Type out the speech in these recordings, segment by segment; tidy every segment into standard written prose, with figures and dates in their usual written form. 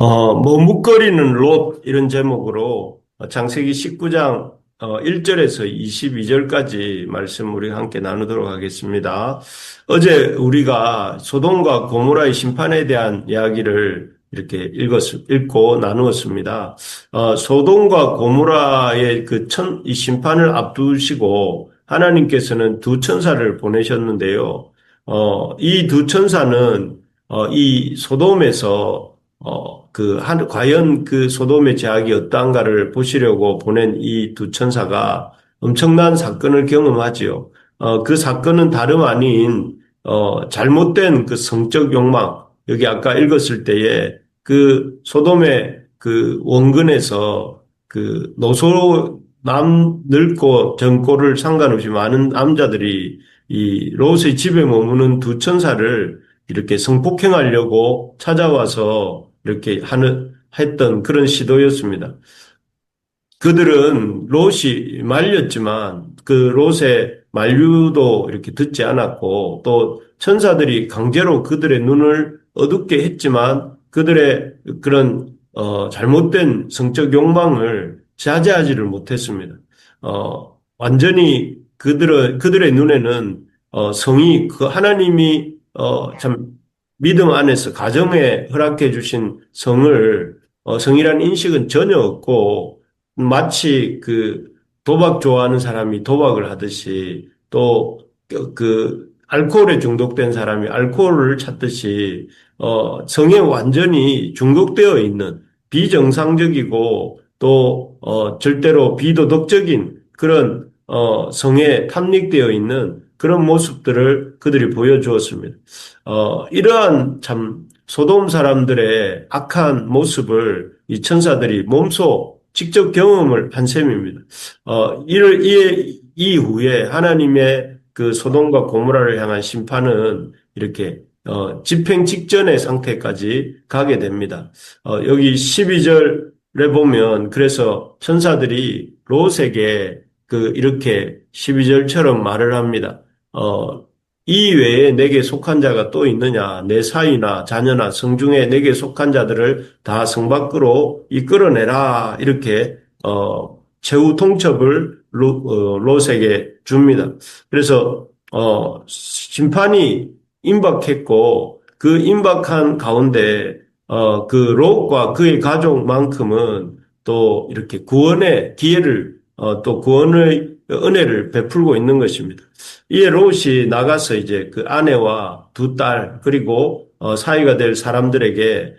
머뭇거리는 롯 이런 제목으로 창세기 19장 1절에서 22절까지 말씀 우리 함께 나누도록 하겠습니다. 어제 우리가 소돔과 고모라의 심판에 대한 이야기를 이렇게 읽고 나누었습니다. 소돔과 고모라의 이 심판을 앞두시고 하나님께서는 두 천사를 보내셨는데요. 이 두 천사는 이 소돔에서 과연 그 소돔의 제약이 어떠한가를 보시려고 보낸 이 두 천사가 엄청난 사건을 경험하지요. 그 사건은 다름 아닌, 잘못된 그 성적 욕망, 여기 아까 읽었을 때에 그 소돔의 그 원근에서 그 늙고 젊고를 상관없이 많은 남자들이 이 롯의 집에 머무는 두 천사를 이렇게 성폭행하려고 찾아와서 했던 그런 시도였습니다. 그들은 롯이 말렸지만 그 롯의 만류도 이렇게 듣지 않았고 또 천사들이 강제로 그들의 눈을 어둡게 했지만 그들의 그런 잘못된 성적 욕망을 자제하지를 못했습니다. 완전히 그들의 눈에는 성이 그 하나님이 참 믿음 안에서 가정에 허락해 주신 성이라는 인식은 전혀 없고 마치 그 도박 좋아하는 사람이 도박을 하듯이 또 알코올에 중독된 사람이 알코올을 찾듯이 성에 완전히 중독되어 있는 비정상적이고 또 절대로 비도덕적인 그런 성에 탐닉되어 있는 그런 모습들을 그들이 보여주었습니다. 이러한 참 소돔 사람들의 악한 모습을 이 천사들이 몸소 직접 경험을 한 셈입니다. 이후에 하나님의 그 소돔과 고모라를 향한 심판은 이렇게 집행 직전의 상태까지 가게 됩니다. 여기 12절에 보면 그래서 천사들이 롯에게 이렇게 12절처럼 말을 합니다. 이 외에 내게 속한 자가 또 있느냐? 내 사위나 자녀나 성중에 내게 속한 자들을 다 성 밖으로 이끌어내라. 이렇게, 최후 통첩을 롯에게 줍니다. 그래서, 심판이 임박했고, 그 임박한 가운데, 그 롯과 그의 가족만큼은 또 이렇게 구원의 기회를, 또 구원의 은혜를 베풀고 있는 것입니다. 이에 롯이 나가서 이제 그 아내와 두 딸, 그리고 사위가 될 사람들에게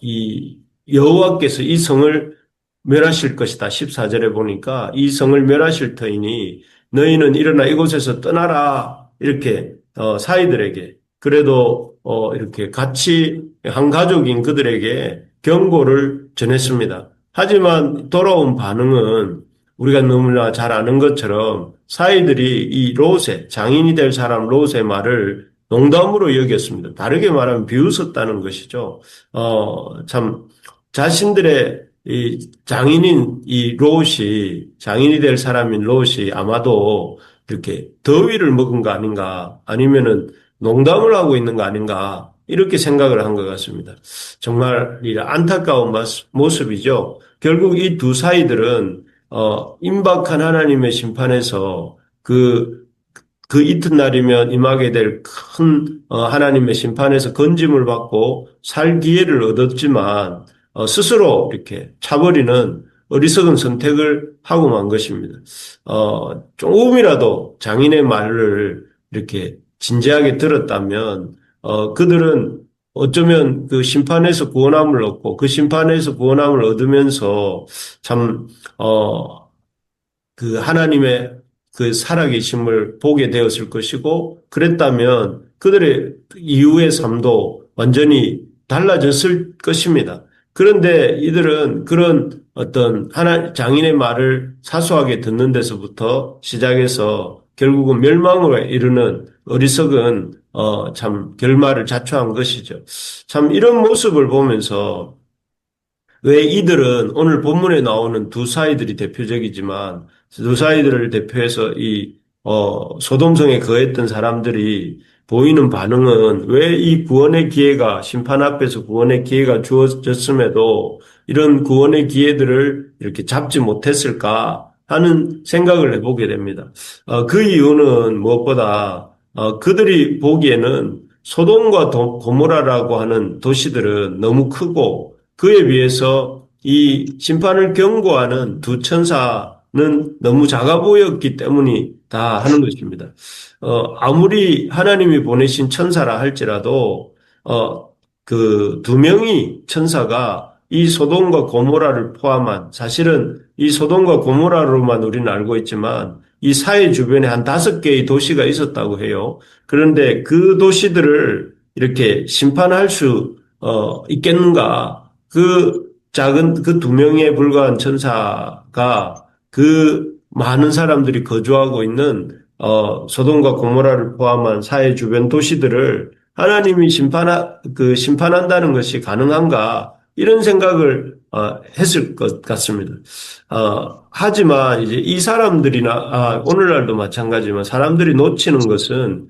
이 여호와께서 이 성을 멸하실 것이다. 14절에 보니까 이 성을 멸하실 터이니 너희는 일어나 이곳에서 떠나라. 이렇게 사위들에게 그래도 이렇게 같이 한 가족인 그들에게 경고를 전했습니다. 하지만 돌아온 반응은 우리가 너무나 잘 아는 것처럼 사이들이 이 롯의 장인이 될 사람 롯의 말을 농담으로 여겼습니다. 다르게 말하면 비웃었다는 것이죠. 참 자신들의 이 장인인 이 롯이 장인이 될 사람인 롯이 아마도 이렇게 더위를 먹은 거 아닌가 아니면은 농담을 하고 있는 거 아닌가 이렇게 생각을 한 것 같습니다. 정말 이 안타까운 모습이죠. 결국 이 두 사이들은 임박한 하나님의 심판에서 그 이튿날이면 임하게 될 큰 하나님의 심판에서 건짐을 받고 살 기회를 얻었지만 스스로 이렇게 차버리는 어리석은 선택을 하고 만 것입니다. 조금이라도 장인의 말을 이렇게 진지하게 들었다면 그들은 어쩌면 그 심판에서 구원함을 얻고 그 심판에서 구원함을 얻으면서 참 그 하나님의 그 살아계심을 보게 되었을 것이고 그랬다면 그들의 이후의 삶도 완전히 달라졌을 것입니다. 그런데 이들은 그런 어떤 장인의 말을 사소하게 듣는 데서부터 시작해서 결국은 멸망으로 이르는 어리석은 참 결말을 자초한 것이죠. 참 이런 모습을 보면서 왜 이들은 오늘 본문에 나오는 두 사이들이 대표적이지만 두 사이들을 대표해서 이 소돔성에 거했던 사람들이 보이는 반응은 왜 이 구원의 기회가 심판 앞에서 구원의 기회가 주어졌음에도 이런 구원의 기회들을 이렇게 잡지 못했을까 하는 생각을 해보게 됩니다. 그 이유는 무엇보다 그들이 보기에는 소돔과 고모라라고 하는 도시들은 너무 크고 그에 비해서 이 심판을 경고하는 두 천사는 너무 작아 보였기 때문이다 하는 것입니다. 아무리 하나님이 보내신 천사라 할지라도, 그 두 명이 천사가 이 소돔과 고모라를 포함한, 사실은 이 소돔과 고모라로만 우리는 알고 있지만, 이 사해 주변에 한 5개의 도시가 있었다고 해요. 그런데 그 도시들을 이렇게 심판할 수, 있겠는가? 그 작은 그 두 명에 불과한 천사가 그 많은 사람들이 거주하고 있는 소돔과 고모라를 포함한 사해 주변 도시들을 하나님이 심판한다는 것이 가능한가? 이런 생각을, 했을 것 같습니다. 하지만 이제 이 사람들이나, 오늘날도 마찬가지지만 사람들이 놓치는 것은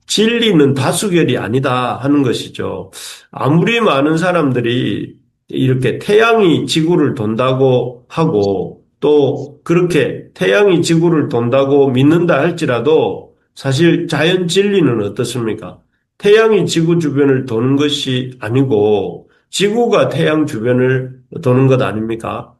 진리는 다수결이 아니다 하는 것이죠. 아무리 많은 사람들이 이렇게 태양이 지구를 돈다고 하고 또 그렇게 태양이 지구를 돈다고 믿는다 할지라도 사실 자연 진리는 어떻습니까? 태양이 지구 주변을 도는 것이 아니고 지구가 태양 주변을 도는 것 아닙니까?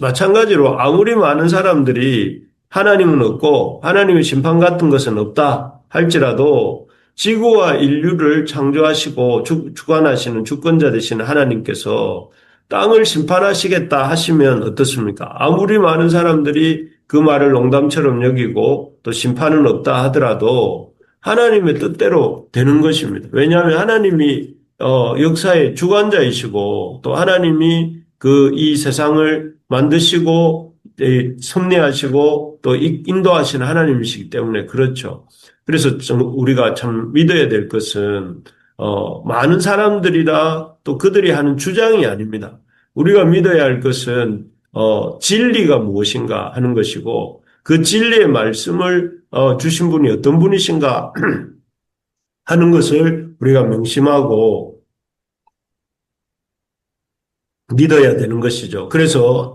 마찬가지로 아무리 많은 사람들이 하나님은 없고 하나님의 심판 같은 것은 없다 할지라도 지구와 인류를 창조하시고 주관하시는 주권자 되시는 하나님께서 땅을 심판하시겠다 하시면 어떻습니까? 아무리 많은 사람들이 그 말을 농담처럼 여기고 또 심판은 없다 하더라도 하나님의 뜻대로 되는 것입니다. 왜냐하면 하나님이 역사의 주관자이시고 또 하나님이 이 세상을 만드시고 섭리하시고 또 인도하시는 하나님이시기 때문에 그렇죠. 그래서 좀 우리가 참 믿어야 될 것은 많은 사람들이라 또 그들이 하는 주장이 아닙니다. 우리가 믿어야 할 것은 진리가 무엇인가 하는 것이고 그 진리의 말씀을 주신 분이 어떤 분이신가 하는 것을 우리가 명심하고 믿어야 되는 것이죠. 그래서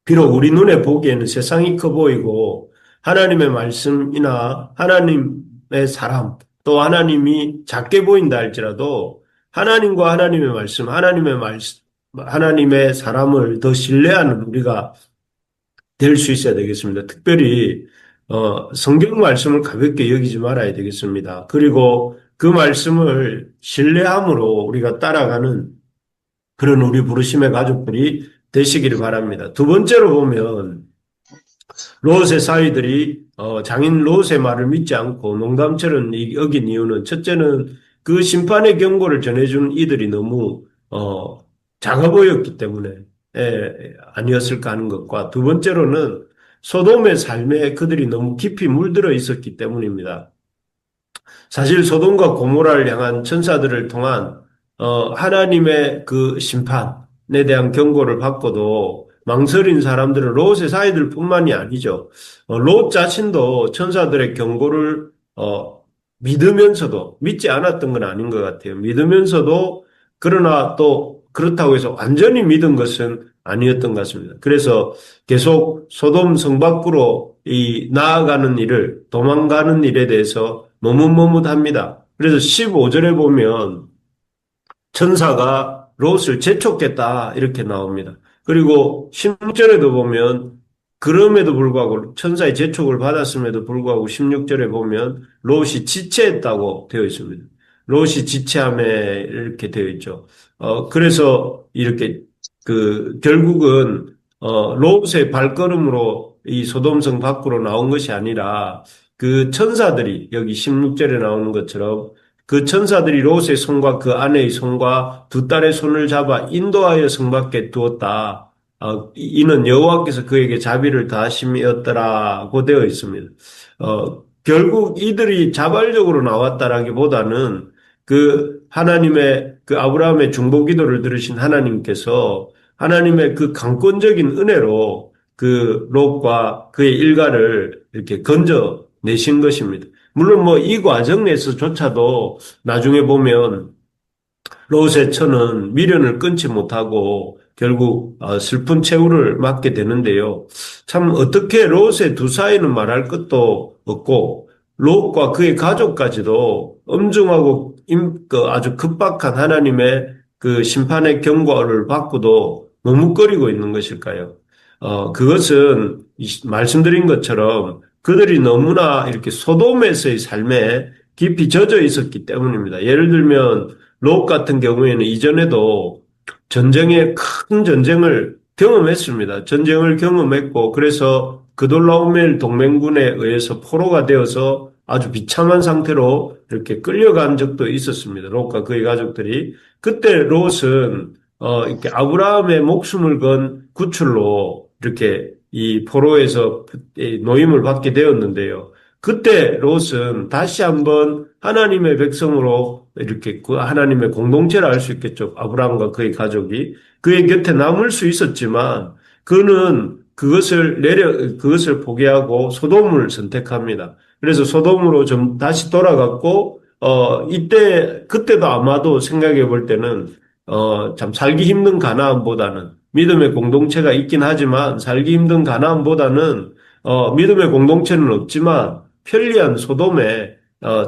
비록 우리 눈에 보기에는 세상이 커 보이고 하나님의 말씀이나 하나님의 사람 또 하나님이 작게 보인다 할지라도 하나님과 하나님의 사람을 더 신뢰하는 우리가 될 수 있어야 되겠습니다. 특별히 성경 말씀을 가볍게 여기지 말아야 되겠습니다. 그리고 그 말씀을 신뢰함으로 우리가 따라가는 그런 우리 부르심의 가족들이 되시기를 바랍니다. 두 번째로 보면 롯의 사위들이 장인 롯의 말을 믿지 않고 농담처럼 여긴 이유는 첫째는 그 심판의 경고를 전해준 이들이 너무 작아 보였기 때문에 아니었을까 하는 것과 두 번째로는 소돔의 삶에 그들이 너무 깊이 물들어 있었기 때문입니다. 사실 소돔과 고모라를 향한 천사들을 통한 하나님의 그 심판에 대한 경고를 받고도 망설인 사람들은 롯의 사이들뿐만이 아니죠. 롯 자신도 천사들의 경고를 믿으면서도 믿지 않았던 건 아닌 것 같아요. 믿으면서도 그러나 또 그렇다고 해서 완전히 믿은 것은 아니었던 것 같습니다. 그래서 계속 소돔 성 밖으로 나아가는 일을 도망가는 일에 대해서 머뭇머뭇합니다. 그래서 15절에 보면 천사가 롯을 재촉했다 이렇게 나옵니다. 그리고 16절에도 보면 그럼에도 불구하고 천사의 재촉을 받았음에도 불구하고 16절에 보면 롯이 지체했다고 되어 있습니다. 롯이 지체함에 이렇게 되어 있죠. 그래서 이렇게 결국은 롯의 발걸음으로 이 소돔성 밖으로 나온 것이 아니라 그 천사들이 여기 16절에 나오는 것처럼 그 천사들이 롯의 손과 그 아내의 손과 두 딸의 손을 잡아 인도하여 성 밖에 두었다. 이는 여호와께서 그에게 자비를 다하심이었더라고 되어 있습니다. 결국 이들이 자발적으로 나왔다라기보다는 그 하나님의 그 아브라함의 중보 기도를 들으신 하나님께서 하나님의 그 강권적인 은혜로 그 롯과 그의 일가를 이렇게 건져 내신 것입니다. 물론 뭐 이 과정에서조차도 나중에 보면 롯의 처는 미련을 끊지 못하고 결국 슬픈 최후를 맞게 되는데요. 참 어떻게 롯의 두 사이는 말할 것도 없고 롯과 그의 가족까지도 엄중하고 아주 급박한 하나님의 그 심판의 경고를 받고도 머뭇거리고 있는 것일까요? 그것은 말씀드린 것처럼 그들이 너무나 이렇게 소돔에서의 삶에 깊이 젖어 있었기 때문입니다. 예를 들면 롯 같은 경우에는 이전에도 큰 전쟁을 경험했습니다. 전쟁을 경험했고, 그래서 그돌라오멜 동맹군에 의해서 포로가 되어서 아주 비참한 상태로 이렇게 끌려간 적도 있었습니다. 롯과 그의 가족들이. 그때 롯은, 이렇게 아브라함의 목숨을 건 구출로 이렇게 이 포로에서 노임을 받게 되었는데요. 그때 롯은 다시 한번 하나님의 백성으로 이렇게 그 하나님의 공동체를 알 수 있겠죠. 아브라함과 그의 가족이 그의 곁에 남을 수 있었지만 그는 그것을 포기하고 소돔을 선택합니다. 그래서 소돔으로 좀 다시 돌아갔고 그때도 아마도 생각해 볼 때는 참 살기 힘든 가나안보다는 믿음의 공동체가 있긴 하지만 살기 힘든 가나안보다는 믿음의 공동체는 없지만 편리한 소돔에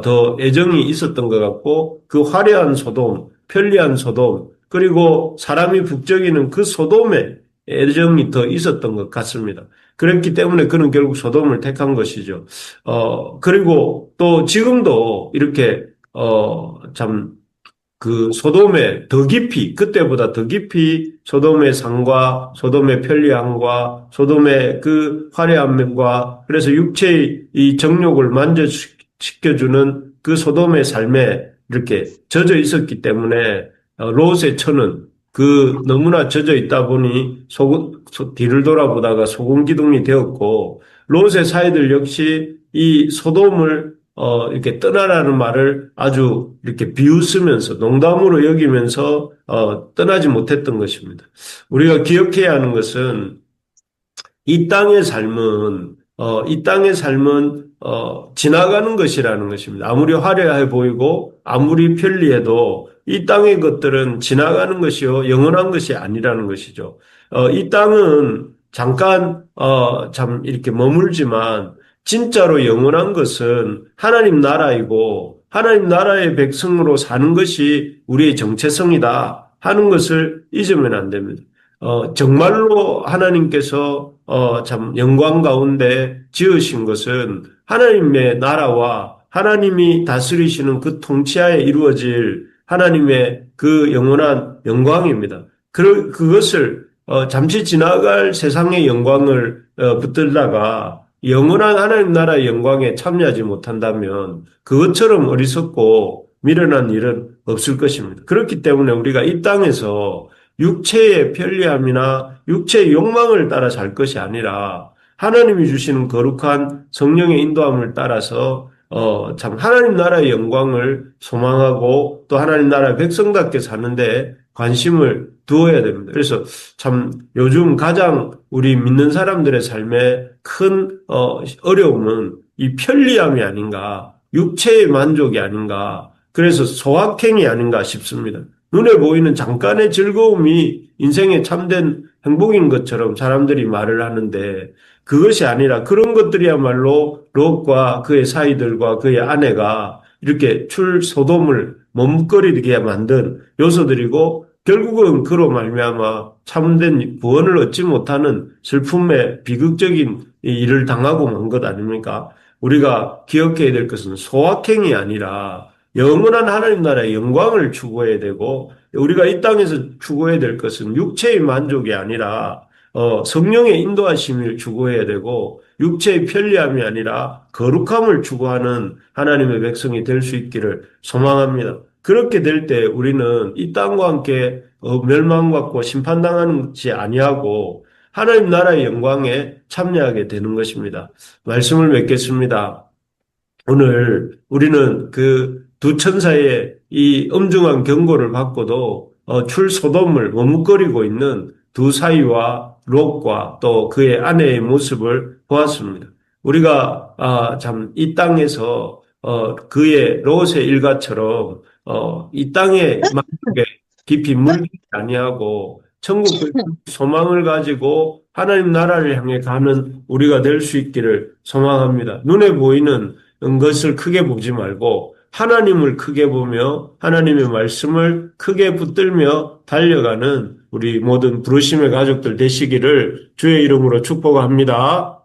더 애정이 있었던 것 같고 그 화려한 소돔, 편리한 소돔, 그리고 사람이 북적이는 그 소돔에 애정이 더 있었던 것 같습니다. 그렇기 때문에 그는 결국 소돔을 택한 것이죠. 그리고 또 지금도 이렇게 참 그 소돔의 더 깊이, 그때보다 더 깊이 소돔의 상과 소돔의 편리함과 소돔의 그 화려함과 그래서 육체의 이 정욕을 만족시켜주는 그 소돔의 삶에 이렇게 젖어 있었기 때문에 롯의 처는 그 너무나 젖어 있다 보니 뒤를 돌아보다가 소금 기둥이 되었고 롯의 사이들 역시 이 소돔을 이렇게 떠나라는 말을 아주 이렇게 비웃으면서 농담으로 여기면서 떠나지 못했던 것입니다. 우리가 기억해야 하는 것은 이 땅의 삶은 지나가는 것이라는 것입니다. 아무리 화려해 보이고 아무리 편리해도 이 땅의 것들은 지나가는 것이요 영원한 것이 아니라는 것이죠. 이 땅은 잠깐 참 이렇게 머물지만 진짜로 영원한 것은 하나님 나라이고 하나님 나라의 백성으로 사는 것이 우리의 정체성이다 하는 것을 잊으면 안 됩니다. 정말로 하나님께서 참 영광 가운데 지으신 것은 하나님의 나라와 하나님이 다스리시는 그 통치하에 이루어질 하나님의 그 영원한 영광입니다. 그것을 잠시 지나갈 세상의 영광을 붙들다가 영원한 하나님 나라의 영광에 참여하지 못한다면 그것처럼 어리석고 미련한 일은 없을 것입니다. 그렇기 때문에 우리가 이 땅에서 육체의 편리함이나 육체의 욕망을 따라 살 것이 아니라 하나님이 주시는 거룩한 성령의 인도함을 따라서 참 하나님 나라의 영광을 소망하고 또 하나님 나라의 백성답게 사는데 관심을 두어야 됩니다. 그래서 참 요즘 가장 우리 믿는 사람들의 삶에 큰 어려움은 이 편리함이 아닌가, 육체의 만족이 아닌가, 그래서 소확행이 아닌가 싶습니다. 눈에 보이는 잠깐의 즐거움이 인생의 참된 행복인 것처럼 사람들이 말을 하는데 그것이 아니라 그런 것들이야말로 롯과 그의 사이들과 그의 아내가 이렇게 출소돔을 머뭇거리게 만든 요소들이고 결국은 그로 말미암아 참된 구원을 얻지 못하는 슬픔의 비극적인 일을 당하고 만 것 아닙니까? 우리가 기억해야 될 것은 소확행이 아니라 영원한 하나님 나라의 영광을 추구해야 되고 우리가 이 땅에서 추구해야 될 것은 육체의 만족이 아니라 성령의 인도하심을 추구해야 되고 육체의 편리함이 아니라 거룩함을 추구하는 하나님의 백성이 될 수 있기를 소망합니다. 그렇게 될 때 우리는 이 땅과 함께 멸망받고 심판당하는 것이 아니하고 하나님 나라의 영광에 참여하게 되는 것입니다. 말씀을 맺겠습니다. 오늘 우리는 그 두 천사의 이 엄중한 경고를 받고도 출소돔을 머뭇거리고 있는 두 사이와 롯과 또 그의 아내의 모습을 보았습니다. 우리가 참 이 땅에서 그의 롯의 일가처럼 이 땅에 만족에 깊이 물들지 아니하고 천국 소망을 가지고 하나님 나라를 향해 가는 우리가 될 수 있기를 소망합니다. 눈에 보이는 것을 크게 보지 말고 하나님을 크게 보며 하나님의 말씀을 크게 붙들며 달려가는 우리 모든 부르심의 가족들 되시기를 주의 이름으로 축복합니다.